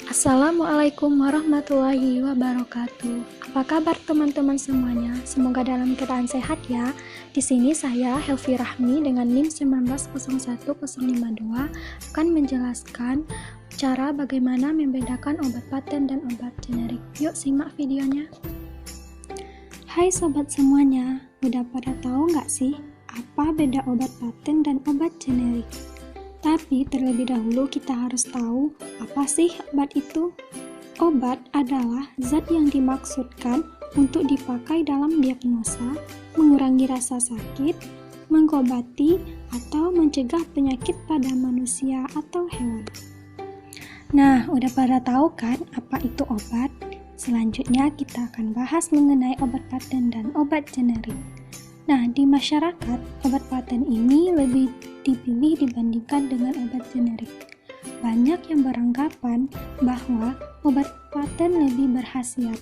Assalamualaikum warahmatullahi wabarakatuh. Apa kabar teman-teman semuanya? Semoga dalam keadaan sehat ya. Di sini saya Helvi Rahmi dengan NIM 1901052 akan menjelaskan cara bagaimana membedakan obat paten dan obat generik. Yuk simak videonya. Hai sobat semuanya, udah pada tahu nggak sih apa beda obat paten dan obat generik? Tapi terlebih dahulu kita harus tahu apa sih obat itu? Obat adalah zat yang dimaksudkan untuk dipakai dalam diagnosa, mengurangi rasa sakit, mengobati, atau mencegah penyakit pada manusia atau hewan. Nah, udah pada tahu kan apa itu obat? Selanjutnya kita akan bahas mengenai obat paten dan obat generik. Nah, di masyarakat, obat paten ini lebih dipilih dibandingkan dengan obat generik. Banyak yang beranggapan bahwa obat paten lebih berkhasiat.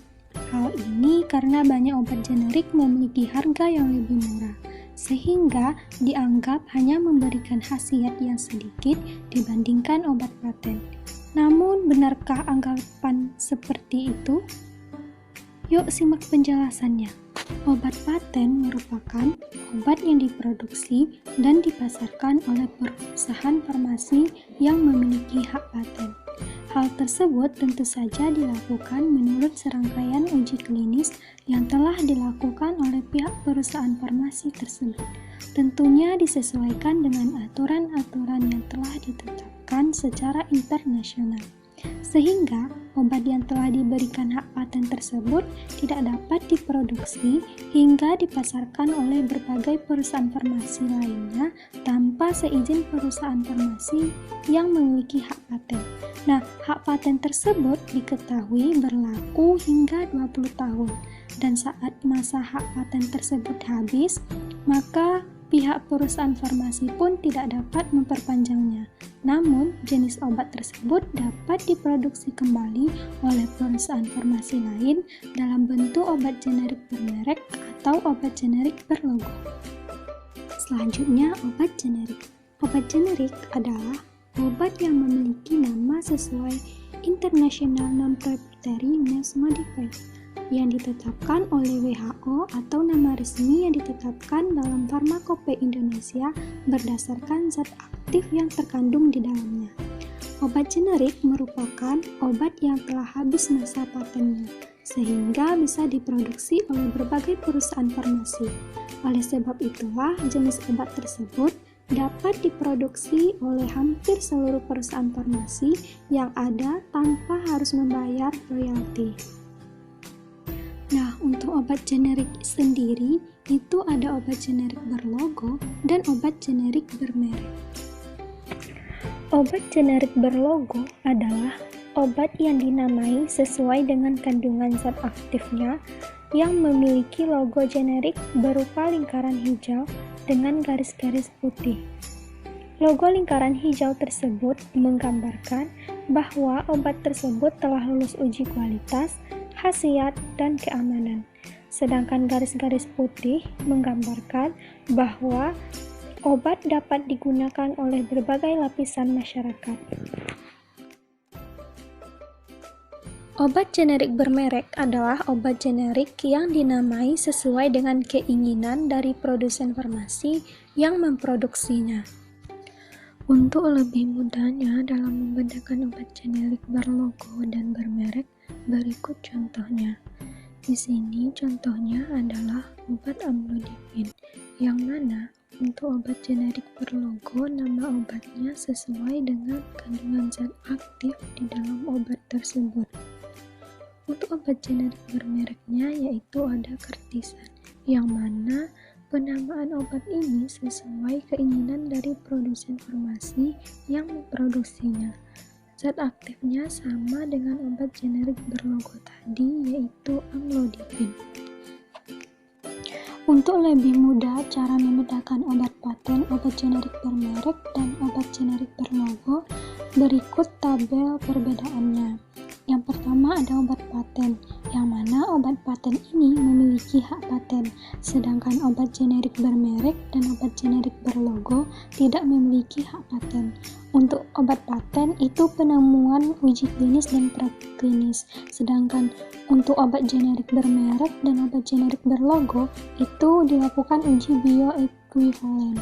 Hal ini karena banyak obat generik memiliki harga yang lebih murah, sehingga dianggap hanya memberikan khasiat yang sedikit dibandingkan obat paten. Namun, benarkah anggapan seperti itu? Yuk simak penjelasannya. Obat paten merupakan obat yang diproduksi dan dipasarkan oleh perusahaan farmasi yang memiliki hak paten. Hal tersebut tentu saja dilakukan menurut serangkaian uji klinis yang telah dilakukan oleh pihak perusahaan farmasi tersebut. Tentunya disesuaikan dengan aturan-aturan yang telah ditetapkan secara internasional. Sehingga obat yang telah diberikan hak paten tersebut tidak dapat diproduksi hingga dipasarkan oleh berbagai perusahaan farmasi lainnya tanpa seizin perusahaan farmasi yang memiliki hak paten. Nah, hak paten tersebut diketahui berlaku hingga 20 tahun dan saat masa hak paten tersebut habis, maka pihak perusahaan farmasi pun tidak dapat memperpanjangnya. Namun, jenis obat tersebut dapat diproduksi kembali oleh perusahaan farmasi lain dalam bentuk obat generik bermerek atau obat generik berlogo. Selanjutnya, obat generik. Obat generik adalah obat yang memiliki nama sesuai International Non-Proprietary Names Modifier yang ditetapkan oleh WHO atau nama resmi yang ditetapkan dalam Farmakope Indonesia berdasarkan zat aktif yang terkandung di dalamnya. Obat generik merupakan obat yang telah habis masa patennya, sehingga bisa diproduksi oleh berbagai perusahaan farmasi. Oleh sebab itulah, jenis obat tersebut dapat diproduksi oleh hampir seluruh perusahaan farmasi yang ada tanpa harus membayar royalti. Nah, untuk obat generik sendiri, itu ada obat generik berlogo dan obat generik bermerek. Obat generik berlogo adalah obat yang dinamai sesuai dengan kandungan zat aktifnya yang memiliki logo generik berupa lingkaran hijau dengan garis-garis putih. Logo lingkaran hijau tersebut menggambarkan bahwa obat tersebut telah lulus uji kualitas, khasiat, dan keamanan. Sedangkan garis-garis putih menggambarkan bahwa obat dapat digunakan oleh berbagai lapisan masyarakat. Obat generik bermerek adalah obat generik yang dinamai sesuai dengan keinginan dari produsen farmasi yang memproduksinya. Untuk lebih mudahnya dalam membedakan obat generik berlogo dan bermerek, berikut contohnya. Di sini contohnya adalah obat amlodipin, yang mana untuk obat generik berlogo nama obatnya sesuai dengan kandungan zat aktif di dalam obat tersebut. Untuk obat generik bermereknya yaitu ada Kartisan, yang mana penamaan obat ini sesuai keinginan dari produsen farmasi yang memproduksinya. Zat aktifnya sama dengan obat generik berlogo tadi, yaitu amlodipin. Untuk lebih mudah cara membedakan obat paten, obat generik bermerek, dan obat generik berlogo, berikut tabel perbedaannya. Yang pertama ada obat paten, yang mana obat paten ini memiliki hak paten, sedangkan obat generik bermerek dan obat generik berlogo tidak memiliki hak paten. Untuk obat paten itu penemuan, uji klinis, dan praklinis, sedangkan untuk obat generik bermerek dan obat generik berlogo itu dilakukan uji bioekuivalen.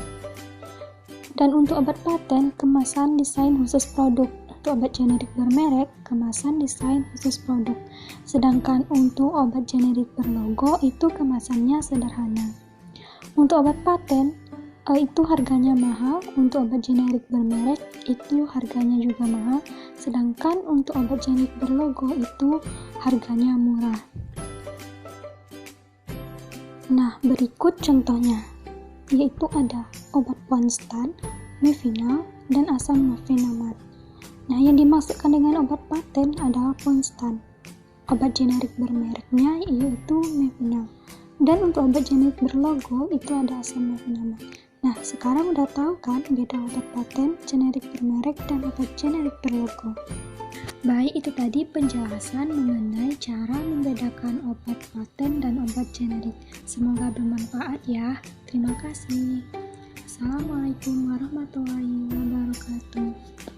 Dan untuk obat paten, kemasan desain khusus produk. Untuk obat generik bermerek, kemasan desain khusus produk. Sedangkan untuk obat generik berlogo itu kemasannya sederhana. Untuk obat paten, itu harganya mahal. Untuk obat generik bermerek, itu harganya juga mahal. Sedangkan untuk obat generik berlogo itu harganya murah. Nah, berikut contohnya, yaitu ada obat Ponstan, Mevinal, dan asam mefenamat. Nah, yang dimaksudkan dengan obat paten adalah Ponstan. Obat generik bermereknya yaitu Mevinal. Dan untuk obat generik berlogo itu ada asam mefenamat. Nah, sekarang udah tahu kan beda obat paten, generik bermerek, dan obat generik berlogo. Baik, itu tadi penjelasan mengenai cara membedakan obat paten dan obat generik. Semoga bermanfaat ya. Terima kasih. Assalamualaikum warahmatullahi wabarakatuh.